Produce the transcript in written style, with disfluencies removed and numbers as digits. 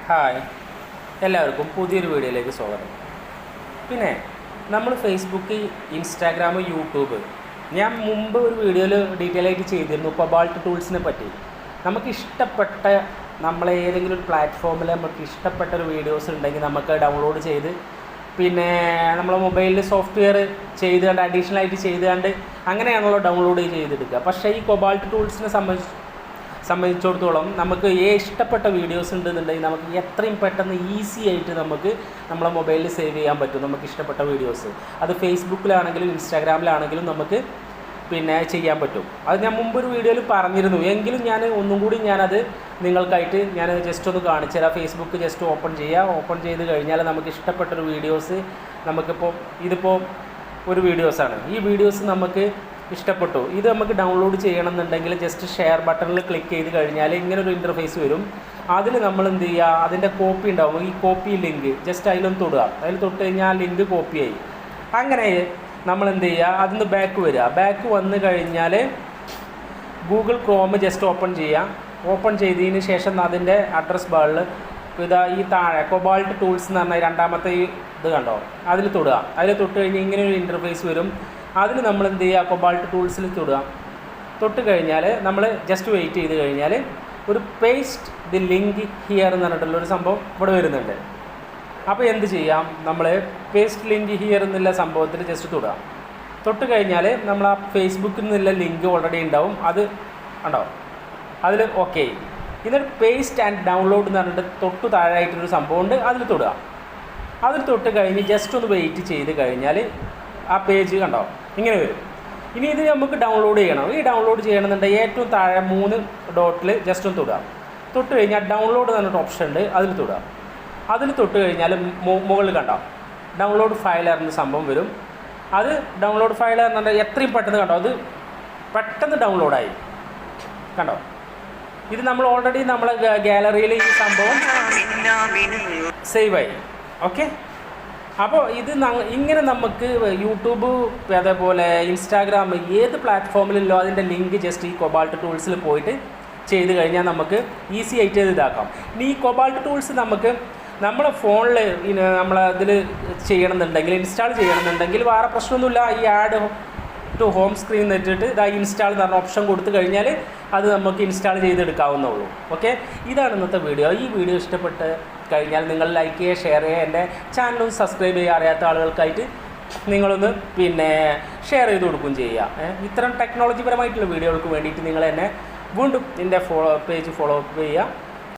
Hi, എല്ലാവർക്കും പുതിയൊരു വീഡിയോയിലേക്ക് സ്വാഗതം. പിന്നെ നമ്മൾ ഫേസ്ബുക്ക്, ഇൻസ്റ്റാഗ്രാം, യൂട്യൂബ് ഞാൻ മുമ്പ് ഒരു വീഡിയോയിൽ ഡീറ്റെയിൽ ആയിട്ട് ചെയ്തിരുന്നു കൊബാൾട്ട് ടൂൾസിനെ പറ്റി. നമുക്ക് ഇഷ്ടപ്പെട്ട ഏതെങ്കിലും ഒരു പ്ലാറ്റ്ഫോമിൽ നമുക്ക് ഇഷ്ടപ്പെട്ട ഒരു വീഡിയോസ് ഉണ്ടെങ്കിൽ നമുക്ക് ഡൗൺലോഡ് ചെയ്ത് പിന്നെ നമ്മളെ മൊബൈലിൽ സോഫ്റ്റ്വെയർ ചെയ്തുകൊണ്ട് അഡീഷണൽ ആയിട്ട് ചെയ്തുകൊണ്ട് അങ്ങനെയാണല്ലോ ഡൗൺലോഡ് ചെയ്തെടുക്കുക. പക്ഷേ ഈ കൊബാൾട്ട് ടൂൾസിനെ സംബന്ധിച്ചിടത്തോളം നമുക്ക് ഇഷ്ടപ്പെട്ട വീഡിയോസ് ഉണ്ടെന്നുണ്ടെങ്കിൽ നമുക്ക് എത്രയും പെട്ടെന്ന് ഈസി ആയിട്ട് നമുക്ക് നമ്മളെ മൊബൈലിൽ സേവ് ചെയ്യാൻ പറ്റും. നമുക്ക് ഇഷ്ടപ്പെട്ട വീഡിയോസ് അത് ഫേസ്ബുക്കിലാണെങ്കിലും ഇൻസ്റ്റാഗ്രാമിലാണെങ്കിലും നമുക്ക് പിന്നെ ചെയ്യാൻ പറ്റും. അത് ഞാൻ മുമ്പൊരു വീഡിയോയിൽ പറഞ്ഞിരുന്നു, എങ്കിലും ഞാൻ ഒന്നും കൂടി ഞാനത് നിങ്ങൾക്കായിട്ട് ഞാൻ ജസ്റ്റ് ഒന്ന് കാണിച്ചു തരാം. ഫേസ്ബുക്ക് ജസ്റ്റ് ഓപ്പൺ ചെയ്യുക. ഓപ്പൺ ചെയ്ത് കഴിഞ്ഞാൽ നമുക്ക് ഇഷ്ടപ്പെട്ടൊരു വീഡിയോസ് ഇതിപ്പോൾ ഒരു വീഡിയോസാണ്. ഈ വീഡിയോസ് നമുക്ക് ഇഷ്ടപ്പെട്ടു. ഇത് നമുക്ക് ഡൗൺലോഡ് ചെയ്യണമെന്നുണ്ടെങ്കിൽ ജസ്റ്റ് ഷെയർ ബട്ടണിൽ ക്ലിക്ക് ചെയ്ത് കഴിഞ്ഞാൽ ഇങ്ങനൊരു ഇൻ്റർഫേസ് വരും. അതിൽ നമ്മൾ എന്ത് ചെയ്യുക, അതിൻ്റെ കോപ്പി ഉണ്ടാവും. ഈ കോപ്പി ലിങ്ക് ജസ്റ്റ് അതിലൊന്ന് തൊടുക. അതിൽ തൊട്ട് കഴിഞ്ഞാൽ ആ ലിങ്ക് കോപ്പിയായി. അങ്ങനെ നമ്മൾ എന്ത് ചെയ്യുക, അതിന് ബാക്ക് വരിക. ബാക്ക് വന്നു കഴിഞ്ഞാൽ ഗൂഗിൾ ക്രോം ജസ്റ്റ് ഓപ്പൺ ചെയ്യുക. ഓപ്പൺ ചെയ്തതിന് ശേഷം അതിൻ്റെ അഡ്രസ് ബാറിൽ ഈ താഴെ കൊബാൾട്ട് ടൂൾസ് എന്ന് പറഞ്ഞാൽ രണ്ടാമത്തെ ഇത് കണ്ടോ, അതിൽ തൊടുക. അതിൽ തൊട്ട് കഴിഞ്ഞ് ഇങ്ങനെ ഒരു ഇൻ്റർഫേസ് വരും. അതിൽ നമ്മൾ എന്ത് ചെയ്യുക, കൊബാൾട്ട് ടൂൾസിൽ തൊട്ട് കഴിഞ്ഞാൽ നമ്മൾ ജസ്റ്റ് വെയിറ്റ് ചെയ്ത് കഴിഞ്ഞാൽ ഒരു പേസ്റ്റ് ദി ലിങ്ക് ഹിയർ എന്ന് പറഞ്ഞിട്ടുള്ളൊരു സംഭവം ഇവിടെ വരുന്നുണ്ട്. അപ്പോൾ എന്ത് ചെയ്യാം, നമ്മൾ പേസ്റ്റ് ലിങ്ക് ഹിയർ എന്നുള്ള സംഭവത്തിൽ ജസ്റ്റ് തൊട്ട് കഴിഞ്ഞാൽ നമ്മൾ ആ ഫേസ്ബുക്കിൽ നിന്നുള്ള ലിങ്ക് ഓൾറെഡി ഉണ്ടാവും. അത് ഉണ്ടാവും. അതിൽ ഓക്കെ. എന്നിട്ട് പേസ്റ്റ് ആൻഡ് ഡൗൺലോഡ് എന്ന് പറഞ്ഞിട്ട് തൊട്ട് താഴെയായിട്ടൊരു സംഭവമുണ്ട്. അതിൽ തൊട്ട് കഴിഞ്ഞ് ജസ്റ്റ് ഒന്ന് വെയിറ്റ് ചെയ്ത് കഴിഞ്ഞാൽ ആ പേജ് കണ്ടോ ഇങ്ങനെ വരും. ഇനി ഇത് നമുക്ക് ഡൗൺലോഡ് ചെയ്യണം. ഈ ഡൗൺലോഡ് ചെയ്യണമെന്നുണ്ടെങ്കിൽ ഏറ്റവും താഴെ 3 ഡോട്ടിൽ ജസ്റ്റ് ഒന്ന് തൊട്ട് കഴിഞ്ഞാൽ ഡൗൺലോഡ് എന്ന് പറഞ്ഞിട്ട് ഓപ്ഷൻ ഉണ്ട്. അതിൽ തൊട്ട് കഴിഞ്ഞാൽ മുകളിൽ കണ്ടോ ഡൗൺലോഡ് ഫയലർ എന്ന സംഭവം വരും. അത് ഡൗൺലോഡ് ഫയലർ എന്ന് പറഞ്ഞാൽ എത്രയും പെട്ടെന്ന് കണ്ടോ, അത് പെട്ടെന്ന് ഡൗൺലോഡായി കണ്ടോ. ഇത് നമ്മൾ ഓൾറെഡി നമ്മളെ ഗാലറിയിൽ ഈ സംഭവം സേവായി. ഓക്കെ. അപ്പോൾ ഇത് ഇങ്ങനെ നമുക്ക് യൂട്യൂബ് അതേപോലെ ഇൻസ്റ്റാഗ്രാം ഏത് പ്ലാറ്റ്ഫോമിലല്ലോ അതിൻ്റെ ലിങ്ക് ജസ്റ്റ് ഈ കൊബാൾട്ട് ടൂൾസിൽ പോയിട്ട് ചെയ്ത് കഴിഞ്ഞാൽ നമുക്ക് ഈസി ആയിട്ട് ഇതാക്കാം. ഇനി ഈ കൊബാൾട്ട് ടൂൾസ് നമുക്ക് നമ്മളെ ഫോണിൽ നമ്മളതിൽ ചെയ്യണമെന്നുണ്ടെങ്കിൽ ഇൻസ്റ്റാൾ ചെയ്യണമെന്നുണ്ടെങ്കിൽ വേറെ പ്രശ്നമൊന്നുമില്ല. ഈ ആഡ് ടു ഹോം സ്ക്രീൻ ഇട്ടിട്ട് ഇൻസ്റ്റാൾ എന്ന് പറഞ്ഞ ഓപ്ഷൻ കൊടുത്തു കഴിഞ്ഞാൽ അത് നമുക്ക് ഇൻസ്റ്റാൾ ചെയ്തെടുക്കാവുന്നുള്ളൂ. ഓക്കെ. ഇതാണ് ഇന്നത്തെ വീഡിയോ. ഈ വീഡിയോ ഇഷ്ടപ്പെട്ട് കഴിഞ്ഞാൽ നിങ്ങൾ ലൈക്ക് ചെയ്യുക, ഷെയർ ചെയ്യുക. എൻ്റെ ചാനലൊന്ന് സബ്സ്ക്രൈബ് ചെയ്യുക. അറിയാത്ത ആളുകൾക്കായിട്ട് നിങ്ങളൊന്ന് ഷെയർ ചെയ്ത് കൊടുക്കുകയും ചെയ്യുക. ഇത്തരം ടെക്നോളജിപരമായിട്ടുള്ള വീഡിയോകൾക്ക് വേണ്ടിയിട്ട് നിങ്ങൾ എന്നെ വീണ്ടും എൻ്റെ പേജ് ഫോളോ അപ്പ് ചെയ്യുക.